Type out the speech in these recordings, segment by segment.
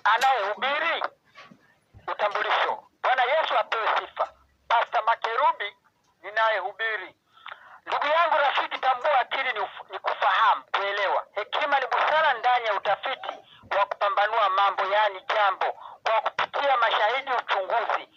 anayehubiri utambulisho. Bwana Yesu apewe sifa. Pastor Makerubi ninayehubiri. Ndugu yangu rafiki, tambua akili ni kufahamu, kuelewa. Hekima ni busara ndani ya utafiti wa kupambanua mambo, yani jambo, kwa kupitia mashahidi, uchunguzi.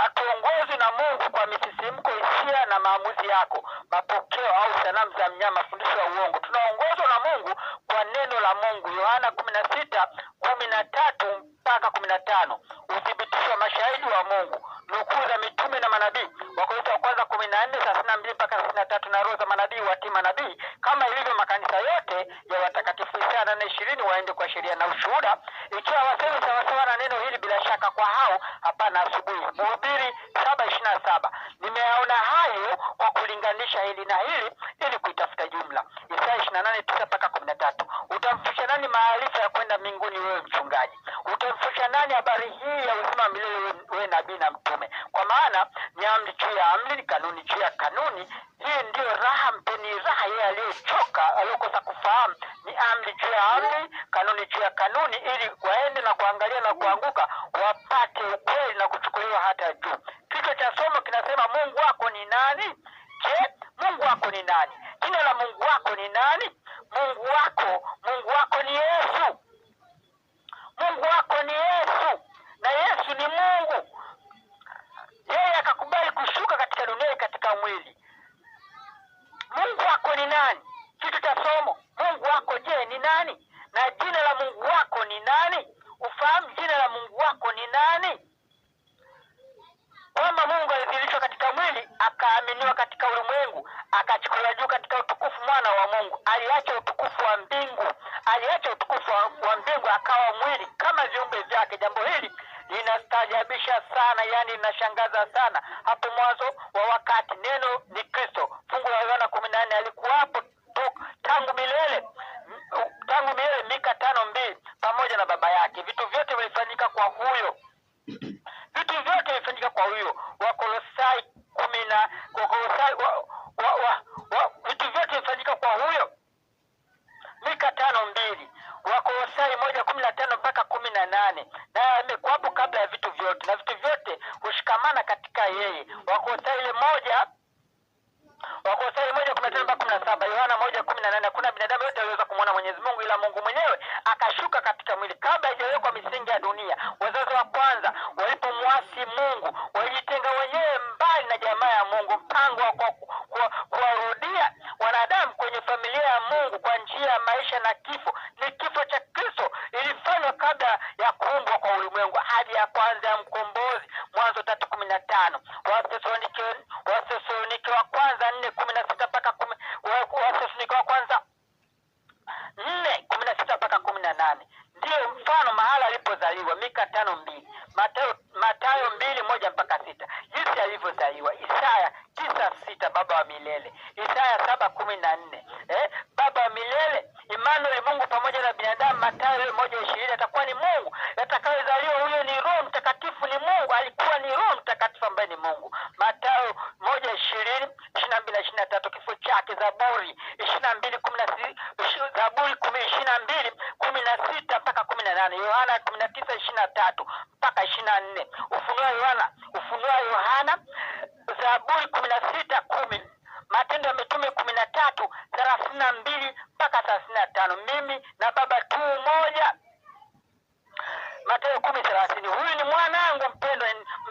Hatuongozwi na Mungu kwa misisimko, hisia na maamuzi yako, mapokeo au sanamu za mnyama, fundisho la uongo. Tunaongozwa na Mungu kwa neno la Mungu. Yohana 16:13 mpaka 15. Uthibitisho wa mashahidi wa Mungu. Nukuu za mitume na manabii. Wakorintho wa kwanza 14:32 mpaka 33, na roho za manabii watii manabii, kama ilivyo makanisa yote ya watakatifu. Isaya 4:20, waende kwa sheria na ushuhuda, ikiwa wasemi sawasawa na neno hili, bila shaka kwa hao hapana asubuhi. Mhubiri 7:27. Nimeyaona hayo kwa kulinganisha hili na hili, ili kuitafuta jumla. Isaya 28:9 mpaka 13. Utamfundisha nani maarifa ya kwenda mbinguni, wewe mchungaji? Utamfundisha nani habari hii ya uzima milele, wewe nabii na mtume? Kwa maana ni amri juu ya amri, ni kanuni juu ya kanuni. Hii ndio raha, mpeni raha yeye aliyochoka, aliyokosa kufahamu. Ni amri juu ya amri, kanuni juu ya kanuni, ili waende na kuangalia na kuanguka, wapate ukweli na kuchukuliwa hata juu. Kichwa cha somo kinasema Mungu wako ni nani? Je, Mungu wako ni nani? Jina la Mungu wako ni nani? Mungu wako ni Yesu. Mungu wako ni Yesu, na Yesu ni Mungu. Yeye akakubali kushuka katika dunia katika mwili. Mungu wako ni nani? Kitu cha somo, Mungu wako je ni nani? Na jina la Mungu wako ni nani? Ufahamu jina la Mungu wako ni nani? Kwamba Mungu alidhihirishwa katika mwili, akaaminiwa katika ulimwengu, akachukuliwa juu katika utukufu. Mwana wa Mungu aliacha utukufu wa mbingu, wa mbingu, akawa mwili kama viumbe vyake. Jambo hili linastaajabisha sana, yani linashangaza sana. Hapo mwanzo wa wakati neno ni Kristo. Fungu la Yohana 14, alikuwapo tangu milele, Mika 5:2, pamoja na baba yake. Vitu vyote vilifanyika kwa huyo. Wakolosai 10, vitu vyote vilifanyika kwa huyo. Mika 5:2, Wakolosai 1:15 mpaka 18. Na amekuwapo kabla ya vitu vyote, na vitu vyote hushikamana katika yeye. Wakolosai 1:15 mpaka 17. Yohana 1:18. Hakuna binadamu yote aliweza kumwona Mwenyezi Mungu ila Mungu mwenyewe akashuka katika mwili. Kabla haijawekwa misingi ya dunia, wazazi wa kwanza walipomwasi Mungu, walijitenga wenyewe mbali na jamaa ya Mungu. Mpango wa kuwarudia wanadamu kwenye familia ya Mungu kwa njia ya maisha na kifo, ni kifo cha Kristo, ilifanywa kabla ya kuumbwa kwa ulimwengu. Hadi ya kwanza ya mkombozi, Mwanzo 3:15. Wathesalonike wa kwanza 4:16 mpaka 4:16 mpaka 18. Ndiyo mfano mahala alipozaliwa. Mika 5:2. Mathayo 2:1 mpaka 6. Jinsi alivyozaliwa. Isaya 9:6, baba wa milele. Isaya 7:14. Baba wa milele, Emmanuel, Mungu pamoja na binadamu. Mathayo 1:20, atakuwa ni Mungu atakayezaliwa, huyo ni Roho Mtakatifu, ni Mungu, alikuwa ni Roho Mtakatifu ambaye ni Mungu. Mathayo 1:20, 22 na 23. Kifo chake, Zaburi 22:16, Zaburi 22:16 mpaka 18. Yohana 19:23 mpaka 24. Ufunuo Yohana, Zaburi 16:10. Matendo ya Mitume 13:32 mpaka 35. Mimi na Baba tu moja. Mathayo 10:30. Huyu ni mwanangu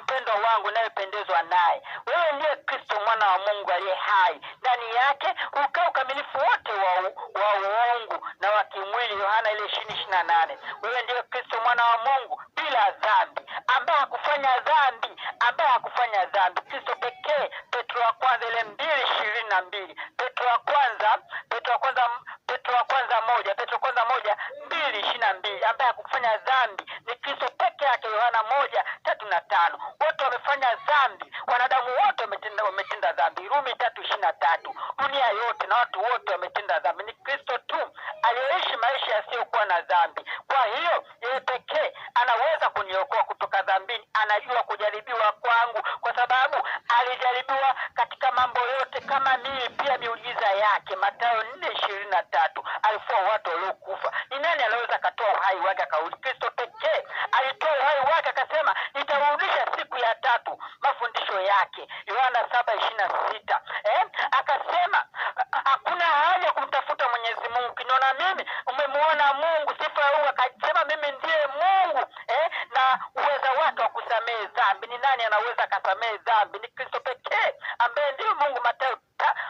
mpendwa wangu nayependezwa naye. Wewe ndiye Kristo mwana wa Mungu aliye hai. Ndani yake ukaa ukamilifu wote wa uungu na wa kimwili. Yohana 20:28. Wewe ndiye Kristo mwana wa Mungu bila dhambi, ambaye hakufanya dhambi, Kristo pekee. Petro wa kwanza 2:22. Petro wa kwanza 1:222, ambaye hakufanya dhambi, ni Kristo pekee yake. Yohana 1:3 na 5. Wote wamefanya dhambi, wanadamu wote wametenda dhambi. Rumi 3:23. Dunia yote na watu wote wametenda dhambi, ni Kristo tu aliyeishi maisha yasiyokuwa na dhambi. Kwa hiyo yeye pekee anaweza kuniokoa kutoka dhambini. Anajua kujaribiwa kwangu, kwa sababu alijaribiwa katika mambo yote kama mimi, pia miujiza yake. Mathayo 4:23. Alifua watu waliokufa. Ni nani anaweza katoa uhai wake akarudi? Kristo pekee mafundisho yake. Yohana 7:26. Akasema hakuna haja kumtafuta Mwenyezi Mungu. Kiniona mimi umemuona Mungu. Sifa ya Mungu, akasema mimi ndiye Mungu na uweza wake wa kusamehe dhambi. Ni nani anaweza akasamehe dhambi? Ni Kristo pekee ambaye ndiye Mungu.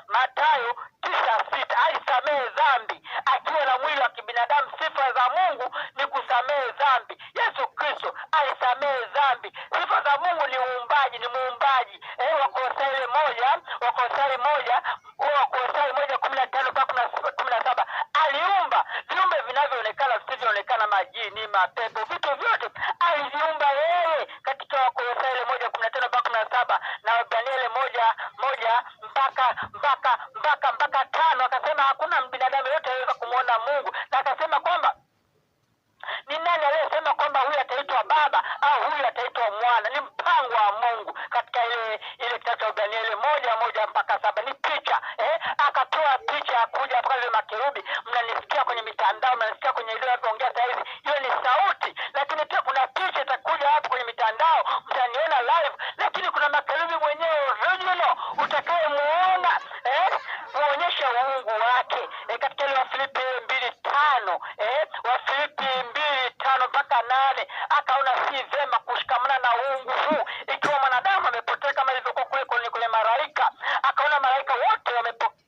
Mathayo 9:6 alisamehe dhambi akiwa na mwili wa kibinadamu. Sifa za Mungu ni kusamehe dhambi. Yesu Kristo alisamehe dhambi. Sifa za Mungu ni uumbaji, ni muumbaji. Wakolosai 1:15-17 aliumba viumbe vinavyoonekana visivyoonekana, majini, mapepo, vitu vyote aliviumba yeye katika Wakolosai 1:15-17 na Danieli 1:1-5. Akasema hakuna binadamu yote anaweza kumuona Mungu, na akasema kwamba ni nani aliyesema kwamba huyu ataitwa baba au huyu ataitwa mwana? Ni mpango wa Mungu katika ile kitabu cha Danieli 1:1-7. Ni picha akatoa picha ya kuja kwa makerubi. Mnanisikia kwenye mitandao, mnanisikia kwenye ile wanaongea sasa hivi, hiyo ni sauti, lakini pia kuna picha itakuja hapo kwenye mitandao, mtaniona live. Lakini kuna makerubi mwenyewe original utakayemuona kuonyesha uungu wake katika ile Wafilipi 2:5 Wafilipi 2:5-8. Akaona si vema kushikamana na uungu huu ikiwa mwanadamu amepotea kama ilivyokuwa kule malaika. Akaona malaika wote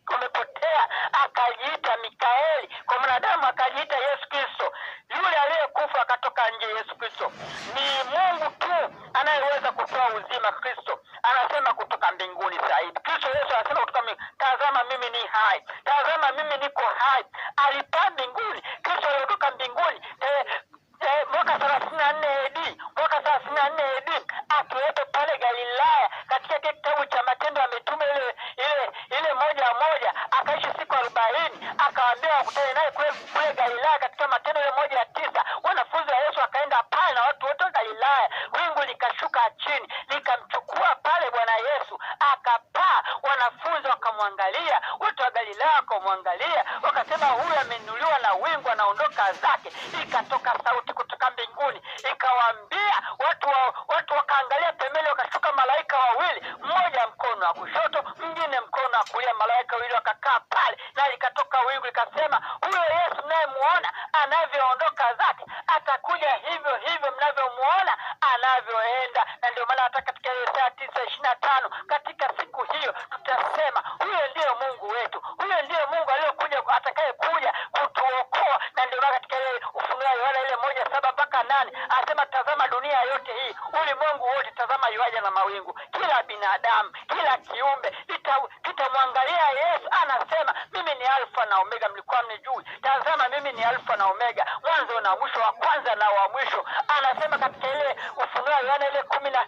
wamepotea, akajiita Mikaeli. Kwa mwanadamu akajiita Yesu Kristo. Yule aliyekufa akatoka nje. Yesu Kristo ni Mungu tu anayeweza kutoa uzima. Kristo anasema kutoka mbinguni zaidi. Kristo Yesu anasema kutoka mbinguni, tazama mimi ni hai, tazama mimi niko hai. Alipaa mbinguni. Kristo alitoka mbinguni mwaka 34 AD akiwepo pale Galilaya katika kitabu cha Matendo ya Mitume ile 1:1. Akaishi siku 40. Akawaambia wakutane naye kule Galilaya katika Matendo ile 1:9. Wanafunzi wa Yesu akaenda pale na watu wote wa Galilaya. Wingu likashuka chini likamchukua pale Bwana Yesu, akapaa. Wanafunzi wakamwangalia, watu wa Galilaya wakamwangalia, wakasema huyu amenuliwa na wingu, anaondoka zake. Ikatoka sauti kutoka mbinguni ikawaambia watu wakaangalia pembeni, wakashuka malaika wawili, mmoja mkono wa kushoto, mwingine mkono wa kulia. Malaika wawili wakakaa pale, na likatoka wingu likasema, huyo Yesu mnayemuona anavyoondoka zake atakuja hivyo hivyo mnavyomuona anavyoenda. Na ndio maana hata katika Isaya 9:25 katika siku hiyo tutasema huyo ndiyo Mungu wetu, huyo ndiyo Mungu aliyokuja, atakayekuja kutuokoa. Na ndio maana katika ile Ufunuo Yohana ile 1:7-8 anasema, tazama dunia yote hii, ulimwengu wote, tazama yuaja na mawingu. Kila binadamu, kila kiumbe kitamwangalia Yesu. Anasema mimi ni Alfa na Omega, mlikuwa mnijui. Tazama mimi ni Alfa na Omega, mwanzo na mwisho, wa kwanza na wa mwisho. Anasema katika ile Ufunuo Yohana ile 13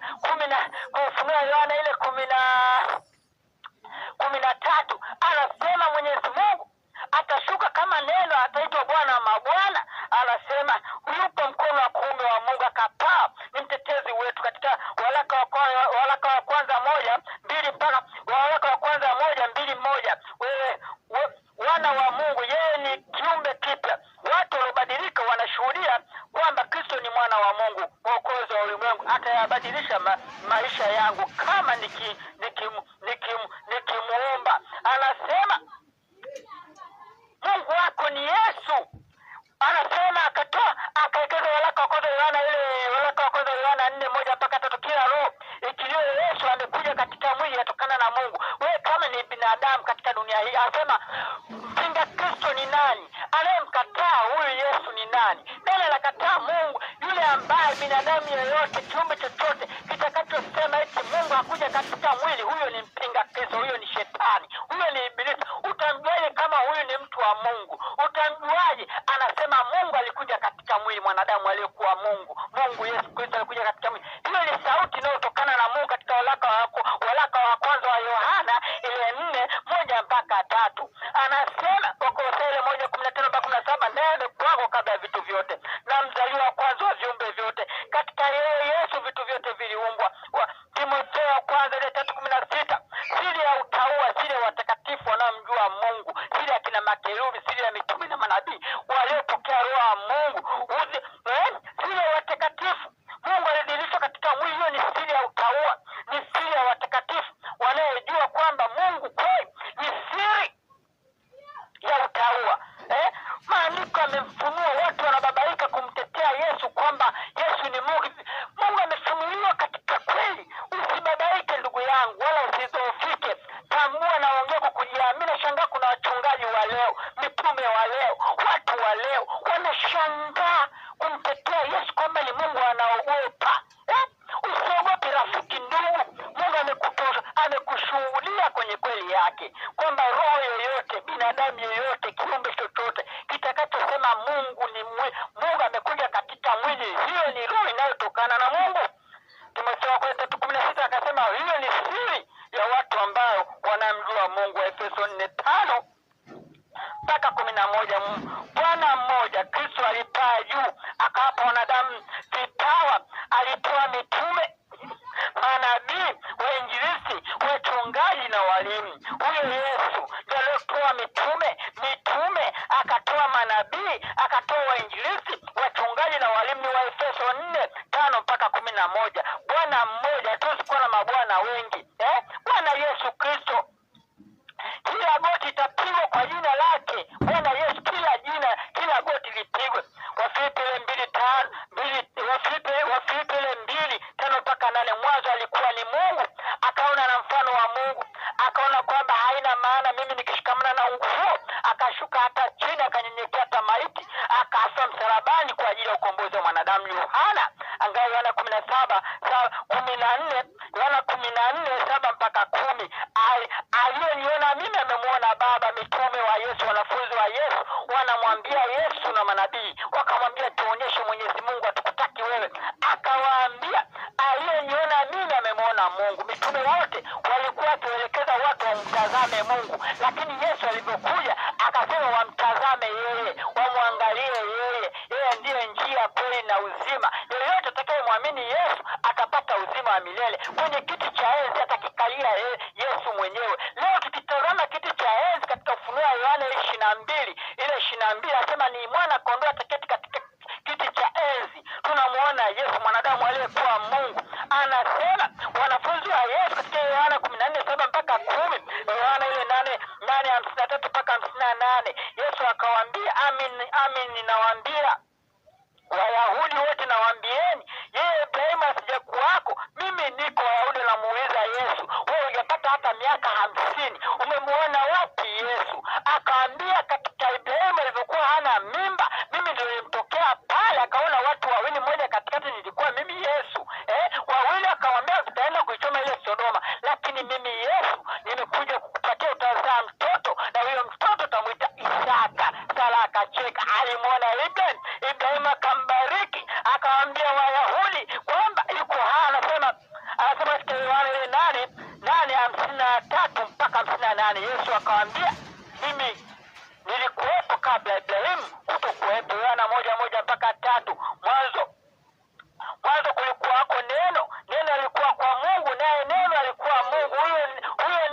anasema Mwenyezi Mungu atashuka kama neno, ataitwa Bwana wa mabwana. Anasema yupo mkono wa kuume wa Mungu, akapaa. Ni mtetezi wetu katika waraka wa kwanza 1:2-1 wewe wana wa Mungu, yeye ni kiumbe kipya. Watu waliobadilika wanashuhudia kwamba Kristo ni mwana wa Mungu, mwokozi wa ulimwengu. Atayabadilisha maisha yangu kama nikimuomba. Anasema Mungu wako ni Yesu. Anasema akaekeza waraka wa kwanza Yohana 4:1-3. Kila roho ikilio Yesu amekuja katika mwili yatokana na Mungu. Wewe kama ni binadamu katika dunia hii, anasema mpinga Kristo ni nani? Anayemkataa huyu Yesu ni nani? Nani anakataa Mungu? Yule ambaye binadamu yeyote, kiumbe chochote kitakachosema eti Mungu hakuja katika mwili, huyo ni mpinga Kristo, huyo ni shetani, huyo ni ibilisi. Utamjuaje kama huyu ni mtu wa Mungu? Utamjuaje? Anasema Mungu alikuja katika mwili, mwanadamu aliyekuwa Mungu. Mungu Yesu Kristo alikuja katika mwili. Hiyo ni sauti inayotokana na Mungu katika waraka wa kwanza wa Yohana ile 4:1-3. Anasema Wakolosai 1:15-17, neno kwako kabla ya vitu vyote, na mzaliwa wa kwanza wa viumbe vyote. Katika yeye Yesu vitu vyote viliumbwa. Timotheo wa kwanza 3:16, siri ya utauwa, siri ya watakatifu wanaomjua Mungu, siri ya kina makerubi, siri ya mitume na manabii yangu wala usidhoofike. Tambua naongea kwa kujiamini. Shangaa kuna wachungaji wa leo, mitume wa leo, watu wa leo wanashangaa kumtetea Yesu kwamba ni Mungu, anaogopa. Usiogope rafiki, ndugu. Mungu amekushuhudia kwenye kweli yake kwamba roho yoyote, binadamu yoyote, kiumbe chochote kitakachosema Mungu ni Mungu amekuja katika mwili, hiyo ni roho inayotokana na Mungu. Timotheo 3:16 akasema hiyo ni siri ya watu ambao wanamjua Mungu. Efeso 4:5 mpaka 11. Bwana mmoja, Kristo alipaa juu akawapa wanadamu vipawa. Alitoa mitume, manabii, wainjilisti, wachungaji na walimu. Huyo Yesu ndiye aliyetoa mitume, akatoa manabii, akatoa wainjilisti, wachungaji na walimu. Ni Waefeso 4:5 mpaka 11. Bwana mmoja, hatuwezi kuwa na mabwana wengi. Bwana Yesu Kristo, kila goti itapigwa kwa jina lake. Bwana Yesu, kila goti lipigwe. Wafilipi 2:5 mpaka 8. Mwanzo alikuwa ni Mungu, akaona na mfano wa Mungu, akaona kwamba haina maana mimi nikishikamana na nguvu, akashuka hata chini, akanyenyekea hata maiti, akafa msalabani kwa ajili ya ukombozi wa mwanadamu. Yohana 14:7 mpaka 10. Aliyeniona mimi amemwona Baba. Mitume wa Yesu, wanafunzi wa Yesu wanamwambia Yesu na manabii, wakamwambia tuonyeshe Mwenyezi Mungu, hatukutaki wewe. Akawaambia aliyeniona mimi amemwona Mungu. Mitume wote walikuwa wakielekeza watu wamtazame Mungu, lakini Yesu alipokuja akasema wamtazame yeye, wamwangalie yeye. Yeye ndiye njia, kweli na uzima. Yeyote atakayemwamini Yesu atapata uzima wa milele. Kwenye kiti cha enzi atakikalia Yesu mwenyewe. Leo tukitazama kiti cha enzi katika Ufunuo wa Yohana 22 anasema ni mwana kondoo ataketi katika kiti cha enzi. Tunamuona Yesu, mwanadamu aliyekuwa Mungu. Anasema wanafunzi wa Yesu katika Yohana 14:7 mpaka 10, Yohana 8:53 mpaka 58. Yesu akawaambia, amin ninawaambia, Wayahudi wote nawaambieni, yeye Ibrahimu asijakuwako, mimi niko. Wayahudi namuuliza Yesu, wewe hujapata hata miaka 50, umemuona wapi Yesu? Akaambia katika Ibrahimu alivyokuwa hana mimba, mimi ndio nilimtokea pale. Akaona watu wawili, mmoja katikati nilikuwa mimi Yesu. Wawili akamwambia tutaenda kuichoma ile Sodoma, lakini mimi Yesu nimekuja kukupatia, utazaa mtoto na huyo mtoto utamuita Isaka. Sara akacheka, alimuona Ibrahimu akambariki. Akawaambia Wayahudi kwamba yuko anasema katika Yohana 8:53 mpaka 58. Yesu akawaambia mimi nilikuwepo kabla Ibrahimu kutokuwepo. Yohana 1:1 mpaka 3. Mwanzo kulikuwako neno, neno alikuwa kwa Mungu, naye neno alikuwa Mungu. Huyo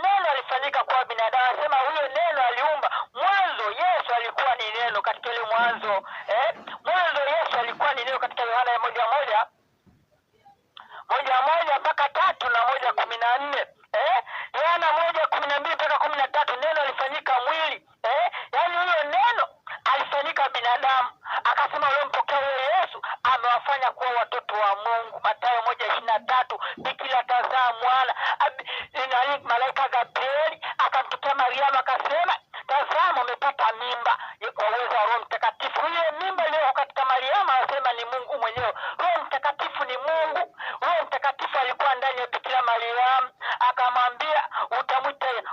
neno alifanyika kwa binadamu. Anasema huyo neno aliumba. Mwanzo Yesu alikuwa ni neno. Katika ile mwanzo Yesu alikuwa ni neno. Katika Yohana 1:1 mpaka 3 na 1:14. Yohana 1:12 mpaka 13. Neno alifanyika mwili. Yaani huyo neno alifanyika binadamu. Akasema wewe mpokea wewe Yesu amewafanya kuwa watoto wa Mungu. Mathayo 1:23. Bikira atazaa mwana. Malaika Gabrieli akamtokea Mariamu akasema, tazama umepata mimba kwa uwezo wa Roho Mtakatifu. Ile mimba leo katika Mariamu anasema ni Mungu mwenyewe. Roho Mtakatifu ni Mungu. Roho Mtakatifu alikuwa ndani ya Bikira Mariamu. Akamwambia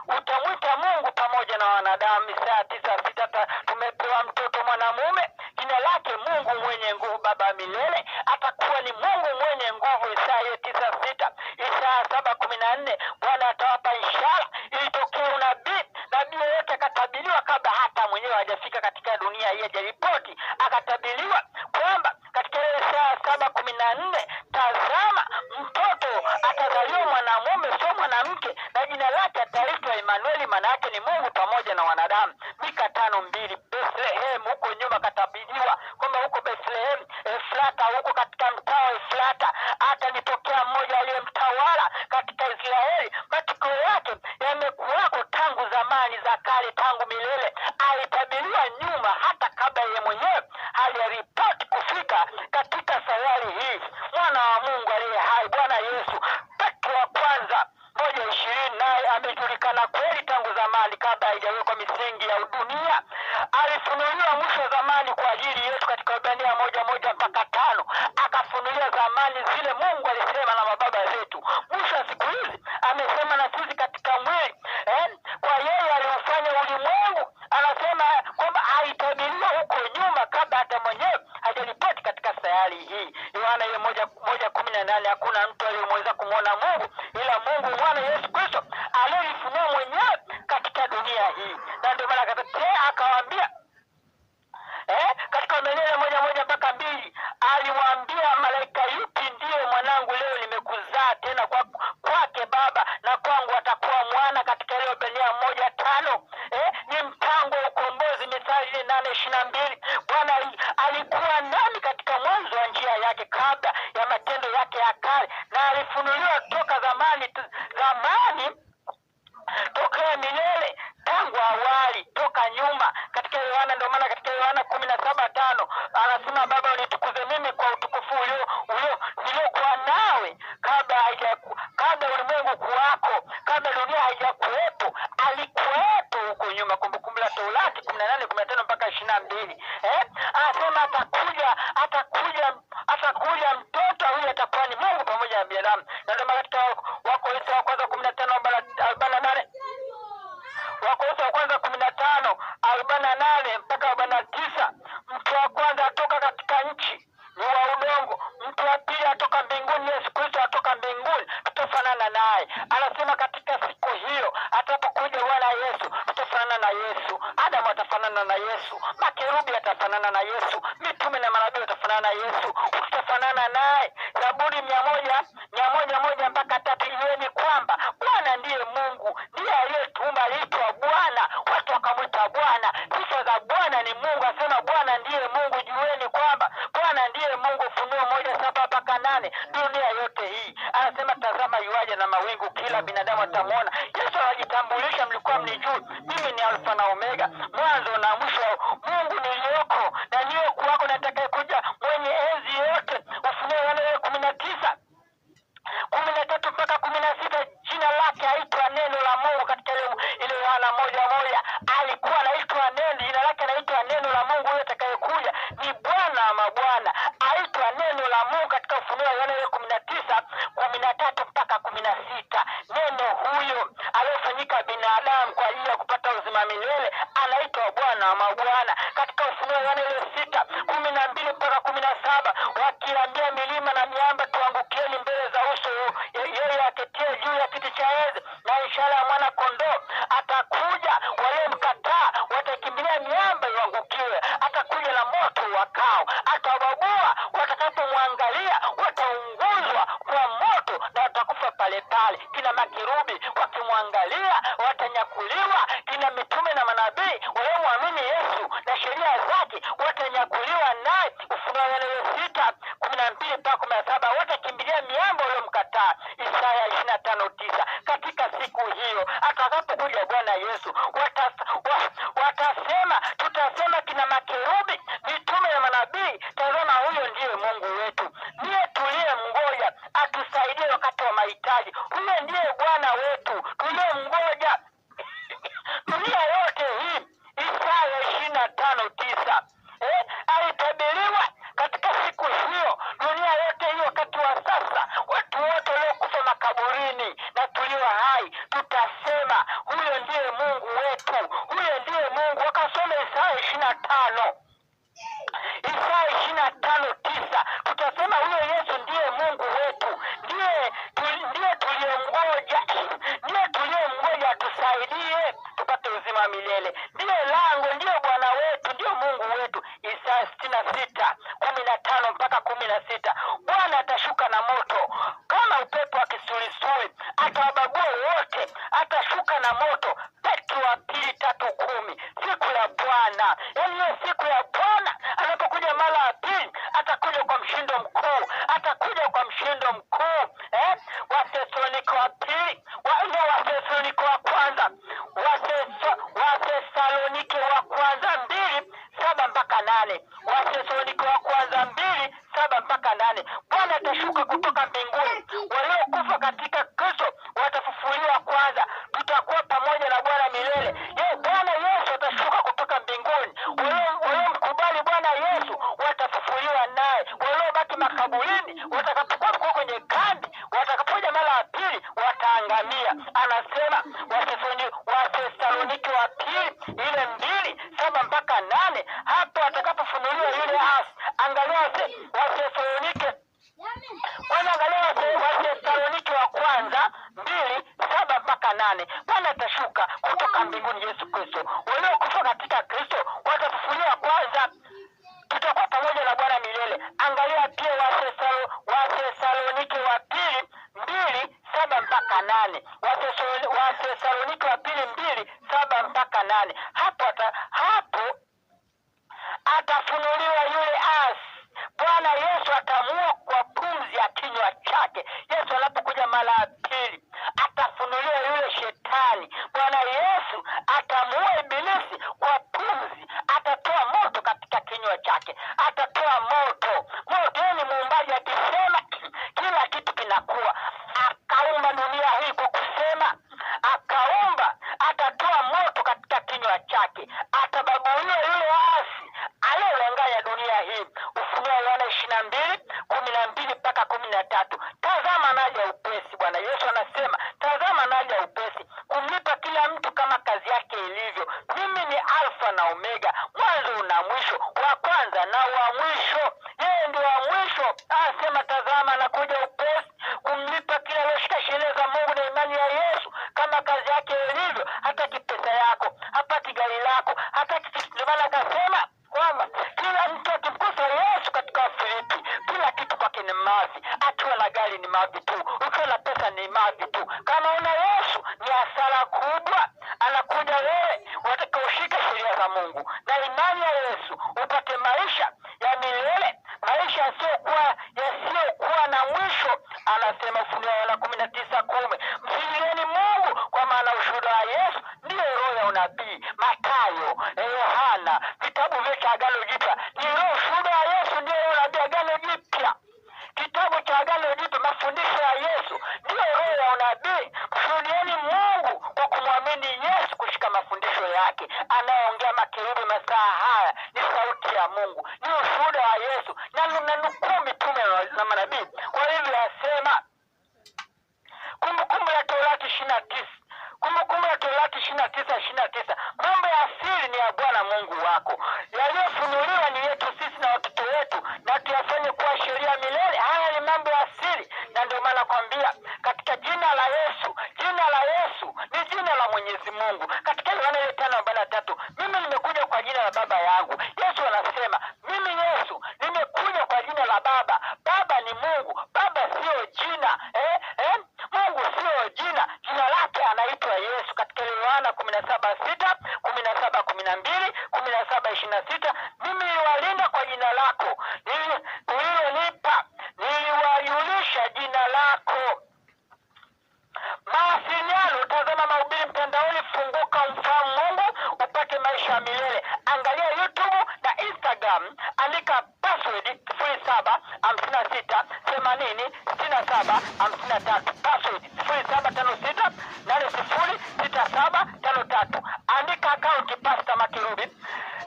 utamwita Mungu pamoja na wanadamu. Isaya 9:6. Tumepewa mtoto mwanamume, jina lake Mungu mwenye nguvu, Baba milele. Atakuwa ni Mungu mwenye nguvu. Isaya 9:6. Isaya 7:14. Bwana atawapa ishara. Ilitokea unabii. Nabii yote akatabiriwa kabla hata mwenyewe hajafika katika dunia hii, hajaripoti. Akatabiriwa kwamba katika Isaya 7:14, tazama mtoto atazaliwa mwanamume, sio mwanamke, na jina lake ataitwa Emanueli, maana yake ni Mungu pamoja na wanadamu. Mika 5:2. Bethlehem huko nyuma katabiriwa kwamba huko Bethlehem Efrata, huko katika mtaa wa Efrata atanitokea mmoja aliyemtawala katika Israeli. Matukio yake yamekuwako tangu zamani za kale, tangu milele. Alitabiriwa nyuma hata kabla yeye mwenyewe hajaripoti kufika katika sayari hii. Mwana wa Mungu aliye hai, Bwana Yesu, Petro wa kwanza 1 kabla haijawekwa misingi ya dunia. Alifunuliwa mwisho zamani kwa ajili yetu katika Waebrania 1:1-5. Akafunulia zamani zile Mungu alisema na mababa zetu. Mwisho wa siku hizi amesema na sisi katika mwili. Kwa yeye aliufanya ulimwengu. Anasema kwamba aitabiriwa huko nyuma kabla hata mwenyewe hajaripoti katika sayari hii. Yohana 1:18, hakuna mtu aliyeweza kumwona Mungu ila Mungu Bwana Yesu Kristo aliyefunua mwenyewe katika dunia hii. Na ndio maana akawaambia katika Waebrania 1:1-2 aliwaambia malaika, yupi ndiye mwanangu, leo nimekuzaa tena kwake Baba, na kwangu atakuwa mwana, katika ile Waebrania 1:5. Ni mpango wa ukombozi, Mithali 8:22. Bwana alikuwa nami katika mwanzo wa njia yake kabla ya matendo yake ya kale, na alifunuliwa toka zamani tokea milele, tangu awali, toka nyuma, katika Yohana. Ndio maana katika Yohana 17:5 anasema, Baba unitukuze mimi kwa utukufu niliokuwa nawe kabla ulimwengu kuwako, kabla dunia haijakuwepo. Alikuwepo huko nyuma. Kumbukumbu la Torati 18:15-22. Anasema atakuja mtoto huyu, atakuwa ni Mungu pamoja na binadamu. Na ndio maana katika Wakorintho wa kwanza 15:48, Wakorintho wa kwanza 15:48-49, mtu wa kwanza atoka katika nchi, ni wa udongo. Mtu wa pili atoka mbinguni, Yesu Kristo atoka mbinguni, tutafanana naye. Anasema katika siku hiyo atakapokuja Bwana Yesu, tutafanana na Yesu. Adamu atafanana na Yesu, makerubi atafanana na Yesu, mitume na manabii watafanana na Yesu, tutafanana naye. Zaburi 101:1-3, iweni kwamba Bwana ndiye Mungu, ndiye aliyetuumba, aliitwa Bwana, watu wakamwita Bwana. Sifa za Bwana ni Mungu. Asema Bwana ndiye Mungu, jueni kwamba Bwana ndiye Mungu. Ufunuo 1:7-8. Dunia yote hii anasema, tazama yuaje na mawingu, kila binadamu atamwona. Yesu anajitambulisha, mlikuwa mnijui, mimi ni Alfa na Omega, mwanzo na mwisho, Mungu niliyoko na niliyekuwako na atakayekuja, mwenye enzi yote. Ufunuo 19:13-16. Jina lake aitwa Neno la Mungu. Katika ile Yohana 1:1 alikuwa anaitwa Neno, jina lake anaitwa Neno la Mungu. Huyo atakayekuja ni Bwana wa mabwana, aitwa Neno la Mungu. Katika Ufunuo 19:13-16, Neno huyo aliyefanyika binadamu kwa ajili ya kupata uzima milele anaitwa Bwana wa mabwana. Katika Ufunuo 12:17, wakiambia milima na miamba, tuangukieni mbele za uso yeye aketie juu ya kiti cha enzi, na ishara ya mwana kondoo. Atakuja, waliomkataa watakimbilia miamba iangukiwe. Atakuja na moto wakao, atawabua watakapomwangalia, wataunguzwa kwa moto na watakufa pale pale. Kina makerubi wakimwangalia watanyakuliwa. Kina mitume na manabii waliomwamini Yesu na sheria zake watanyakuliwa naye. Ufunuo 6:12-17, watakimbilia miamba waliomkataa. Isaya 25:9. Katika siku hiyo atakapokuja Bwana Yesu, tutasema kina makerubi, mitume na manabii, tazama huyo ndiye Mungu wetu, ndiye tuliyemngoja atusaidie wakati wa mahitaji. Huyo ndiye Bwana wetu tuliyemngoja dunia yote hii. Isaya 25:9. Alitabiriwa katika siku hiyo, dunia yote hiyo. Wakati wa sasa, watu wote waliokufa makaburini na tulio hai, tutasema huyo ndiye Mungu wetu, huyo ndiye Mungu. Wakasoma Isaya 25. Isaya 25:9, tutasema huyo Yesu ndiye Mungu wetu, ndiye tuliyemngoja atusaidie tupate uzima milele. Ndiye lango, ndiye Bwana wetu, ndiye Mungu wetu. Isaya 66:15-16, Bwana atashuka na moto kama upepo wa kisulisuli, atawabagua wote, atashuka na moto. Petro wa pili 3:10. Siku ya Bwana, yaani hiyo siku ya Bwana anapokuja mara ya pili, atakuja kwa mshindo mkuu, atakuja kwa mshindo mkuu. Wathesalonike wa pili, Wathesalonike wa kwanza, Wathesalonike wa kwanza 2:7-8. Wathesalonike wa kwanza 2:7-8. Bwana atashuka kutoka mbinguni, waliokufa katika Kristo watafufuliwa kwanza. Tutakuwa pamoja na Bwana Anasema Wathesalonike wa pili ile 2:7-8, hapo atakapofunuliwa yule asi. Angalia Wathesalonike, Wathesalonike wa kwanza 2:7-8. Bwana atashuka kutoka mbinguni, Yesu Kristo. Waliokufa katika Kristo watafufuliwa kwanza, tutakuwa pamoja na Bwana milele. Angalia pia Wathesalonike wa pili 2:7-8. Wathesalonike wa pili 2:7-8. Hapo atafunuliwa yule asi. Bwana Yesu atamua kwa pumzi ya kinywa chake. Yesu anapokuja mara ya pili atafunuliwa yule shetani. Bwana Yesu atamua ibilisi kwa pumzi, atatoa moto katika kinywa chake, atatoa moto. Yeye ni muumbaji, akisema kila kitu kinakuwa. Akaumba dunia hii kwa kusema, akaumba. Atatoa moto katika kinywa chake, atabaguliwa yule asi aliyelanganya dunia hii. Ufunuo Yohana 22:12-13. Tazama naja upesi. Bwana Yesu anasema tazama naja upesi, kumlipa kila mtu kama kazi yake ilivyo. Mimi ni Alfa na Omega, mwanzo na mwisho, wa kwanza na wa mwisho. Yeye ndio wa mwisho. Anasema tazama nakuja upesi, kumlipa kila aliyeshika sheria za Mungu na imani ya Yesu kama kazi yake ilivyo. Hataki pesa yako, hapati gari lako, hataki kitu. Ndio maana akasema kwamba kila mtu akimkosa Yesu katika Wafilipi, kila kitu kwake ni mavi. Akiwa na gari ni mavi tu, ukiwa na pesa ni mavi tu. Kama una Yesu ni hasara kubwa. Anakuja wewe, unataka ushike sheria za Mungu na imani ya Yesu, upate maisha ya milele, maisha yasiyokuwa na mwisho. Anasema Ufunuo Yohana 19:10, msijilieni Mungu, kwa maana ushuhuda wa Yesu ndio roho ya unabii. Mathayo, Yohana, vitabu vyote Agano Jipya ni roho. Ushuhuda wa Yesu ndio roho ya unabii. Agano Jipya, kitabu cha Agano Jipya, mafundisho ya Yesu ndio roho ya unabii. Mshuhudieni Mungu kwa kumwamini Yesu, kushika mafundisho yake. Anayeongea makerubi masaa haya ni sauti ya Mungu, ni ushuhuda wa Yesu, na nukuu mitume na manabii. Kwa hivyo asema Kumbukumbu la Torati 29, Kumbukumbu la Torati 29:29, mambo ya asili ni ya Bwana Mungu wako, yaliyofunuliwa ni yetu sisi na watoto wetu, na tuyafanye kuwa sheria milele. Haya ni mambo ya asili, na ndio maana kwambia katika jina la Yesu. Jina la Yesu ni jina la Mwenyezi Mungu. Katika Yohana 5:43, mimi nimekuja kwa jina la Baba yangu. Yesu anasema mimi Yesu nimekuja kwa jina la Baba. Baba ni Mungu, Baba sio jina. Mungu sio jina, jina lake anaitwa Yesu. Katika Yohana 17:6, 17:12, 17:26, mimi niliwalinda kwa jina lako ulilonipa, niliwayulisha jina lako. Mawasiliano, tazama mahubiri mtandaoni, funguka umfahamu Mungu upate maisha milele. Angalia YouTube na Instagram, andika password 0756806753, password 0756806753. Andika account Pastor Makerubi,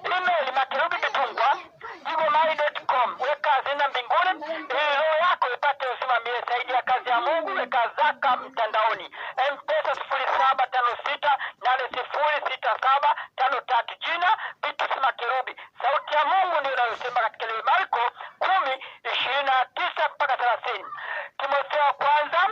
email makerubibitungwa@gmail.com. Weka hazina mbinguni ili roho yako ipate usimamizi. Saidia kazi ya Mungu, weka zaka mtandaoni. M-Pesa 0756806753. Jina Vitus Makerubi. Sauti ya Mungu ndio inayosema katika Marko 10:29-30. Timotheo wa kwanza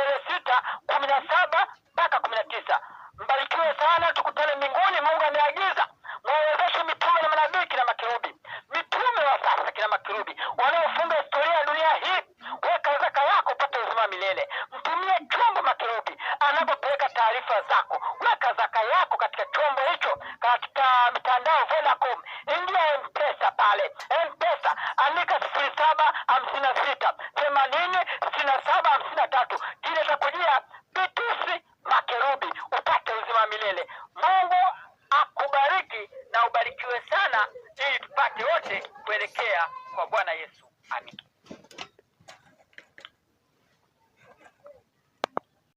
ile 6:17-19. Mbarikiwe sana, tukutane mbinguni. Mungu ameagiza mwawezeshe mitume na manabii kina Makerubi, mitume wa sasa kina Makerubi wanaofunga historia ya dunia hii. Weka zaka yako upate uzima milele. Mtumie chombo Makerubi anapopeleka taarifa zako. Weka zaka yako katika chombo hicho, katika mitandao Vodacom. Ingia M-Pesa pale. M-Pesa andika 0756806753. Jina litakujia Vitus Makerubi, upate uzima milele. Mungu akubariki na ubarikiwe sana, ili tupate wote kuelekea kwa Bwana Yesu. Amin.